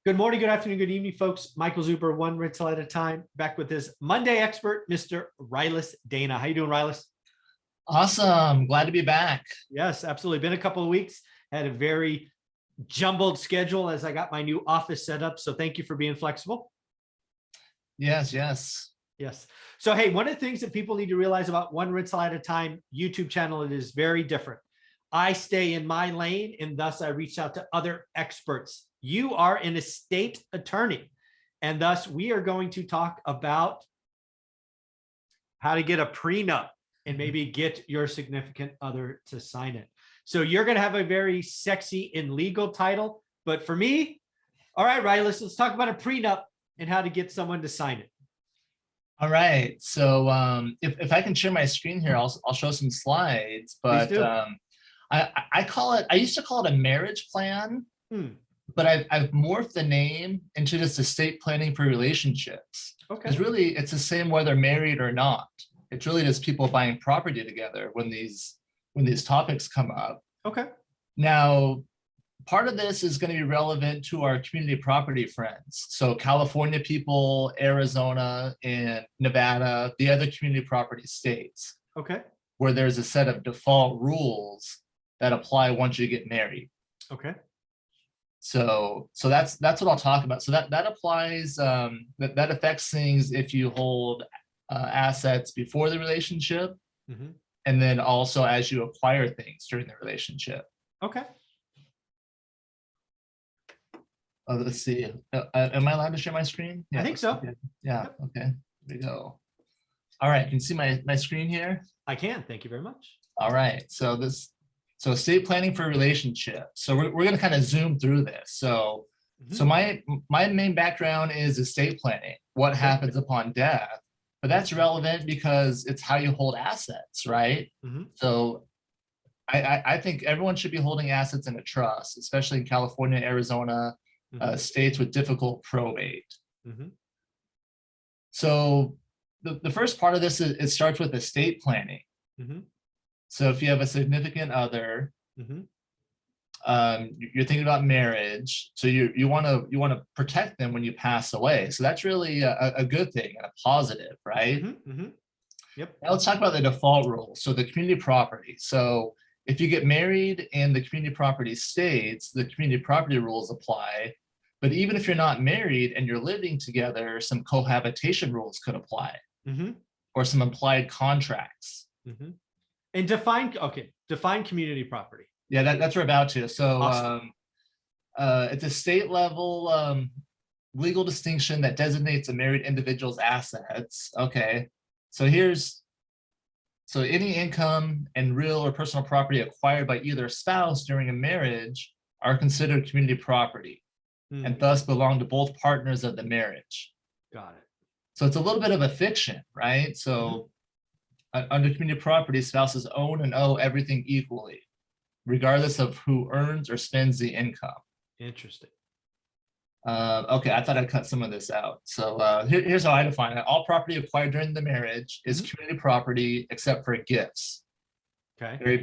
Good morning, good afternoon, good evening, folks. Michael Zuber, one rental at a time, back with his Monday expert, Mr. Rylas Dana. How you doing, Rylas? Awesome. Glad to be back. Yes, absolutely. Been a couple of weeks. Had a very jumbled schedule as I got my new office set up. So thank you for being flexible. Yes, yes. Yes. So, hey, one of the things that people need to realize about One Rental at a Time YouTube channel, it is very different. I stay in my lane and thus I reach out to other experts. You are an estate attorney, and thus we are going to talk about how to get a prenup and maybe get your significant other to sign it. So you're going to have a very sexy and legal title, but for me, all right, let's talk about a prenup and how to get someone to sign it. All right. So if I can share my screen here, I'll show some slides, but I used to call it a marriage plan. But I've morphed the name into just estate planning for relationships. Okay. Because really, it's the same whether married or not. It's really just people buying property together when these topics come up. Okay. Now, part of this is going to be relevant to our community property friends. So California people, Arizona, and Nevada, the other community property states. Okay. Where there's a set of default rules that apply once you get married. Okay. So that's what I'll talk about. So that applies, that affects things if you hold assets before the relationship, and then also as you acquire things during the relationship. Okay. Let's see. Am I allowed to share my screen? Yeah, I think so. Yeah. Yep. Okay. Here we go. All right. Can you see my screen here? I can. Thank you very much. All right. So estate planning for relationships. So we're going to kind of zoom through this. So my main background is estate planning, what happens upon death, but that's relevant because it's how you hold assets, right? So I think everyone should be holding assets in a trust, especially in California, Arizona, states with difficult probate. So the first part of this is it starts with estate planning. So if you have a significant other, you're thinking about marriage, so you want to protect them when you pass away. So that's really a good thing and a positive, right? Yep. Now let's talk about the default rules. So the community property. So if you get married and the community property states, the community property rules apply. But even if you're not married and you're living together, some cohabitation rules could apply, or some implied contracts. And define community property. Yeah, that's what we're about to. So awesome. It's a state level legal distinction that designates a married individual's assets. Okay, so any income and real or personal property acquired by either spouse during a marriage are considered community property and thus belong to both partners of the marriage. Got it. So it's a little bit of a fiction, right? So under community property, spouses own and owe everything equally, regardless of who earns or spends the income. Interesting. Okay, I thought I'd cut some of this out. So here's how I define it. All property acquired during the marriage is community property except for gifts. Okay.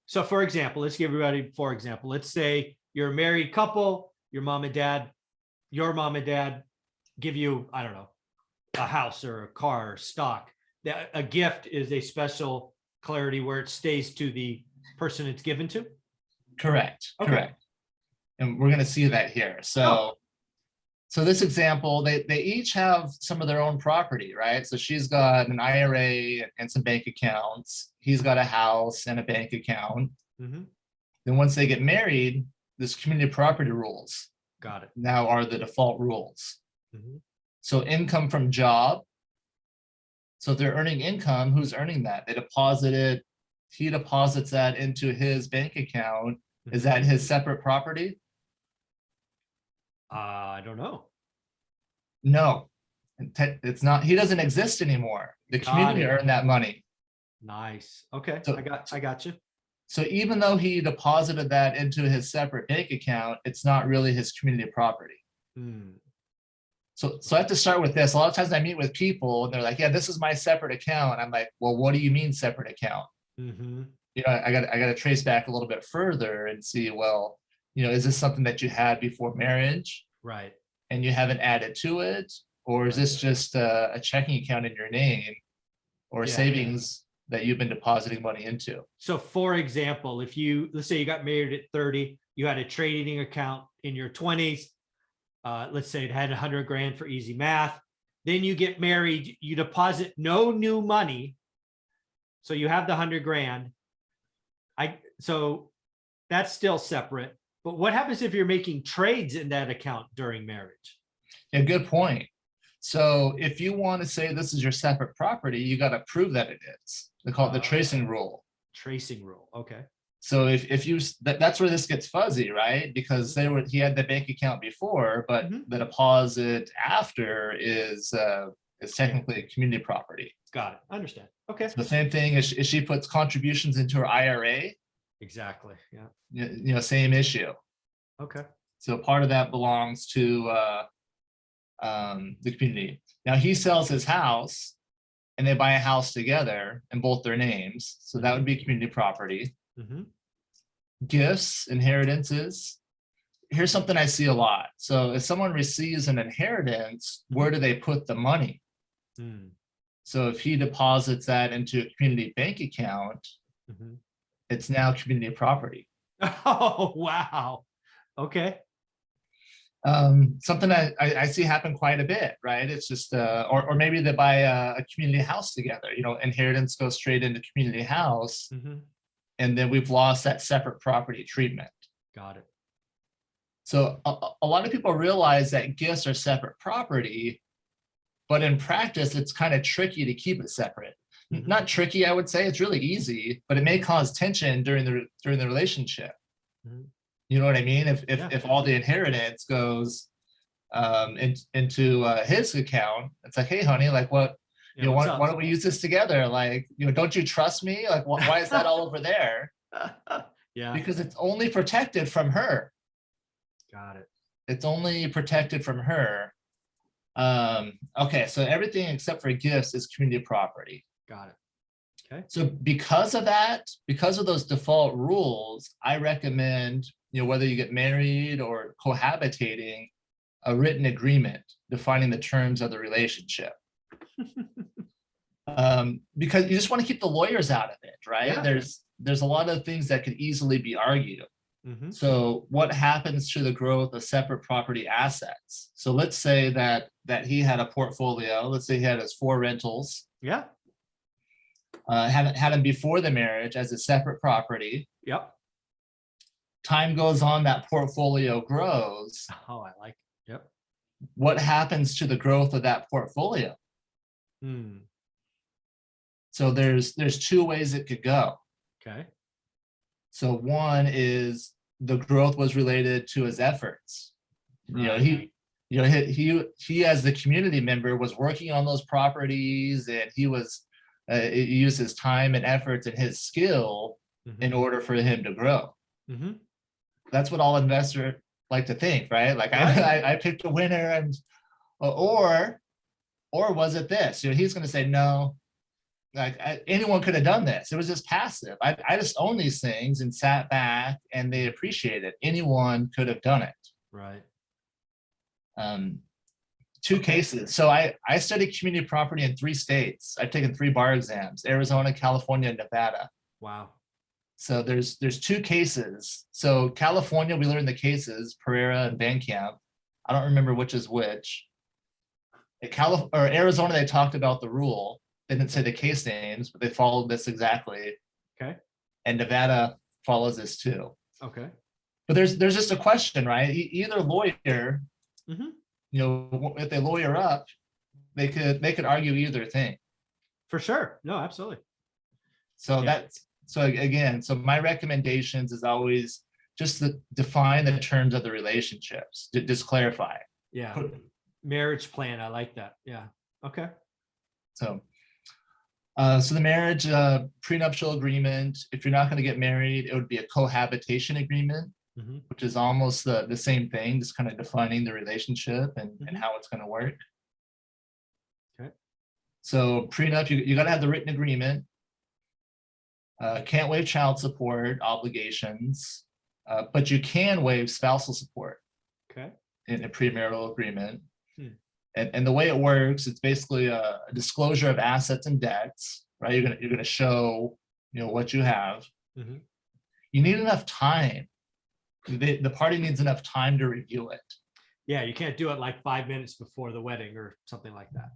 So for example, let's give everybody, for example, let's say you're a married couple, your mom and dad give you, I don't know, a house or a car or stock. A gift is a special clarity where it stays to the person it's given to? Correct. Okay. Correct. And we're going to see that here. So this example, they each have some of their own property, right? So she's got an IRA and some bank accounts. He's got a house and a bank account. Then once they get married, this community property rules now are the default rules. So income from job. So if they're earning income, who's earning that? They deposit it. He deposits that into his bank account. Is that his separate property? I don't know. No, it's not. He doesn't exist anymore. The community earned that money. Nice. Okay. So, I got you. So even though he deposited that into his separate bank account, it's not really his community property. So I have to start with this. A lot of times I meet with people and they're like, yeah, this is my separate account. I'm like, well, what do you mean separate account? You know, I got to trace back a little bit further and see, well, you know, is this something that you had before marriage? Right. and you haven't added to it? Or is this just a checking account in your name or Yeah. savings that you've been depositing money into? So for example, if you, let's say you got married at 30, you had a trading account in your 20s. Let's say it had 100 grand for easy math. Then you get married, you deposit no new money. So you have the 100 grand. So that's still separate. But what happens if you're making trades in that account during marriage? Yeah, good point. So if you want to say this is your separate property, you got to prove that it is. They call it the tracing rule. Tracing rule. Okay. So if you, that's where this gets fuzzy, right? Because he had the bank account before, but the deposit after is technically a community property. Got it. Understand. Okay. So the same thing as she puts contributions into her IRA. Exactly. Yeah. Same issue. Okay. So part of that belongs to the community. Now he sells his house and they buy a house together in both their names. So that would be community property. Gifts, inheritances. Here's something I see a lot. So if someone receives an inheritance, where do they put the money? So if he deposits that into a community bank account, it's now community property. Oh, wow. Okay. Something I see happen quite a bit, right? It's just, or maybe they buy a community house together, inheritance goes straight into community house. And then we've lost that separate property treatment. Got it. So a lot of people realize that gifts are separate property, but in practice, it's kind of tricky to keep it separate. Not tricky, I would say, it's really easy, but it may cause tension during the relationship. You know what I mean? If all the inheritance goes into his account, it's like, hey, honey, like what? Why don't we use this together? Like, don't you trust me? Like, why is that all over there? Yeah. Because it's only protected from her. Got it. It's only protected from her. Okay, so everything except for gifts is community property. Got it. Okay. So because of that, because of those default rules, I recommend, whether you get married or cohabitating, a written agreement defining the terms of the relationship. Because you just want to keep the lawyers out of it, right? Yeah. There's a lot of things that could easily be argued. So what happens to the growth of separate property assets? So let's say that he had a portfolio. Let's say he had his 4 rentals. Yeah. Had him before the marriage as a separate property. Yep. Time goes on, that portfolio grows. Oh, I like it. Yep. What happens to the growth of that portfolio? So there's 2 ways it could go. Okay. So one is the growth was related to his efforts. He as the community member was working on those properties, and he was used his time and efforts and his skill in order for him to grow. That's what all investors like to think, right? Like I picked a winner, and or was it this? He's going to say no. Like anyone could have done this. It was just passive. I just own these things and sat back, and they appreciate it. Anyone could have done it. Right. 2 cases. So I studied community property in 3 states. I've taken 3 bar exams: Arizona, California, and Nevada. Wow. So there's 2 cases. So California, we learned the cases, Pereira and Bandcamp. I don't remember which is which. Arizona, they talked about the rule. They didn't say the case names, but they followed this exactly. Okay. And Nevada follows this too. Okay. But there's just a question, right? Either lawyer, if they lawyer up, they could argue either thing. For sure. No, absolutely. So so my recommendations is always just to define the terms of the relationships, to just clarify. Yeah. Marriage plan. I like that. Yeah. Okay. So the marriage prenuptial agreement, if you're not going to get married, it would be a cohabitation agreement, which is almost the same thing, just kind of defining the relationship and how it's going to work. Okay. So prenup, you got to have the written agreement. Can't waive child support obligations, but you can waive spousal support. Okay. in a premarital agreement. Hmm. And the way it works, it's basically a disclosure of assets and debts, right? You're gonna show, what you have. Mhm. You need enough time. The party needs enough time to review it. Yeah, you can't do it like 5 minutes before the wedding or something like that.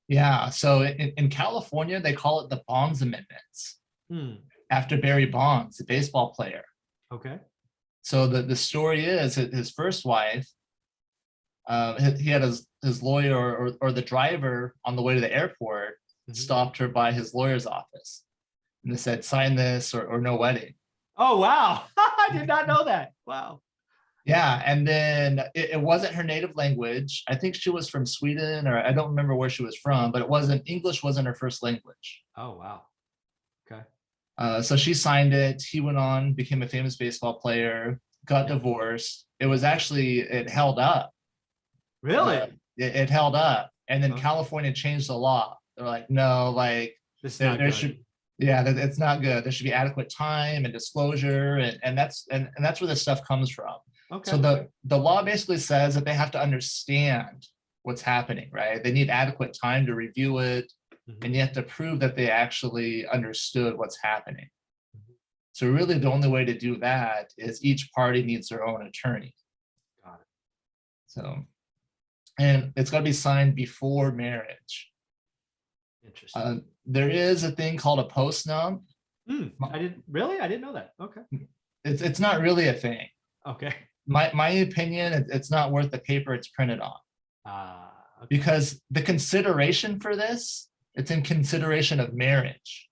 Yeah, so in California, they call it the Bonds Amendments, Hmm. after Barry Bonds, the baseball player. Okay. So the story is that his first wife, he had his lawyer or the driver on the way to the airport Mhm. stopped her by his lawyer's office. And they said, sign this or no wedding. Oh, wow. I did not know that. Wow. Yeah, and then it wasn't her native language. I think she was from Sweden, or I don't remember where she was from, but English wasn't her first language. Oh, wow. Okay. So she signed it. He went on, became a famous baseball player, got divorced. It held up. Really? It held up. And then Oh. California changed the law. They're like, no, like This is there, not there good. should, yeah, it's not good. There should be adequate time and disclosure. And that's where this stuff comes from. Okay. So the law basically says that they have to understand what's happening, right? They need adequate time to review it, Mhm. and you have to prove that they actually understood what's happening. Mhm. So really the only way to do that is each party needs their own attorney. Got it. So, and it's got to be signed before marriage. Interesting. There is a thing called a post-nunc. I didn't know that. Okay. It's not really a thing. Okay. My opinion, it's not worth the paper it's printed on. Okay. Because the consideration for this, it's in consideration of marriage.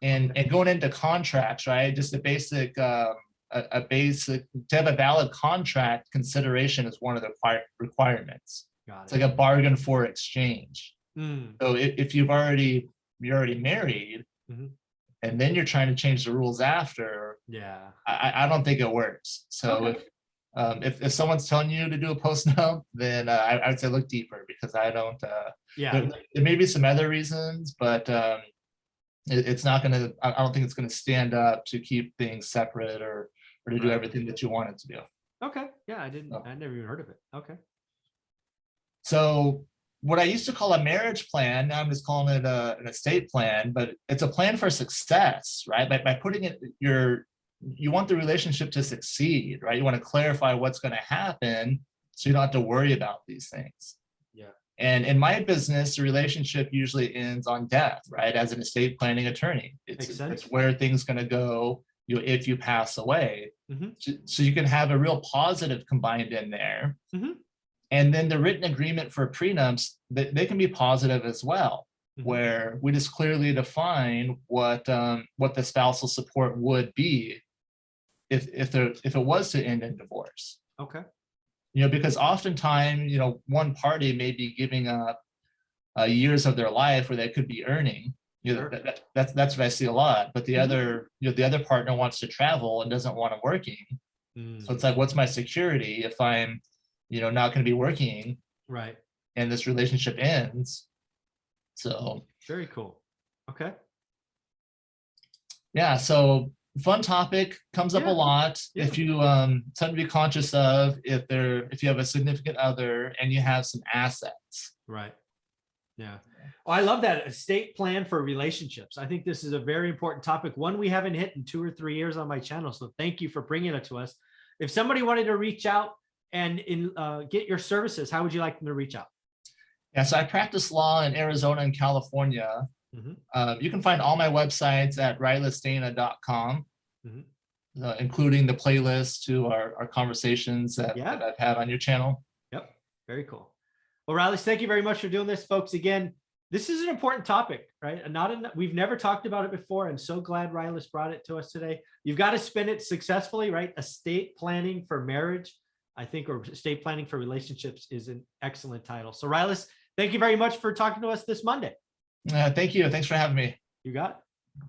And going into contracts, right? Just a basic to have a valid contract, consideration is one of the requirements. Got It's it. like a bargain for exchange. Mm. So if you're already married, Mhm. and then you're trying to change the rules after, Yeah. I don't think it works. So Okay. if someone's telling you to do a post-nunc, then I would say look deeper, because I don't. Yeah. There may be some other reasons, but it's not going to. I don't think it's going to stand up to keep things separate or to do Right. everything that you want it to do. Okay. Yeah, Oh. I never even heard of it. Okay. So what I used to call a marriage plan, now I'm just calling it an estate plan, but it's a plan for success, right? By putting it, you want the relationship to succeed, right? You want to clarify what's going to happen so you don't have to worry about these things. Yeah. And in my business, the relationship usually ends on death, right? As an estate planning attorney, Makes sense. it's where things going to go, if you pass away. Mhm. So you can have a real positive combined in there. Mhm. And then the written agreement for prenups, they can be positive as well, Mhm. where we just clearly define what the spousal support would be if it was to end in divorce. Okay. Because oftentimes, one party may be giving up years of their life where they could be earning. Sure. That's what I see a lot. But the Mhm. other partner wants to travel and doesn't want them working. So it's like, what's my security if I'm not going to be working Right. and this relationship ends? So Very cool. Okay. yeah, so fun topic, comes up a Yeah. lot. Yeah. If you something to be conscious of if you have a significant other and you have some assets. Right. Yeah. Oh, I love that estate plan for relationships. I think this is a very important topic, one we haven't hit in 2 or 3 years on my channel. So thank you for bringing it to us. If somebody wanted to reach out and get your services, how would you like them to reach out? Yeah, so I practice law in Arizona and California. Mhm. You can find all my websites at rylistdana.com, Mhm. Including the playlist to our conversations that I've had on your channel. Yep. Very cool. Well, Riley, thank you very much for doing this, folks. Again, this is an important topic, right? We've never talked about it before. I'm so glad Riley brought it to us today. You've got to spin it successfully, right? Estate planning for marriage, I think, or estate planning for relationships is an excellent title. So Riley, thank you very much for talking to us this Monday. Thank you. Thanks for having me. You got it.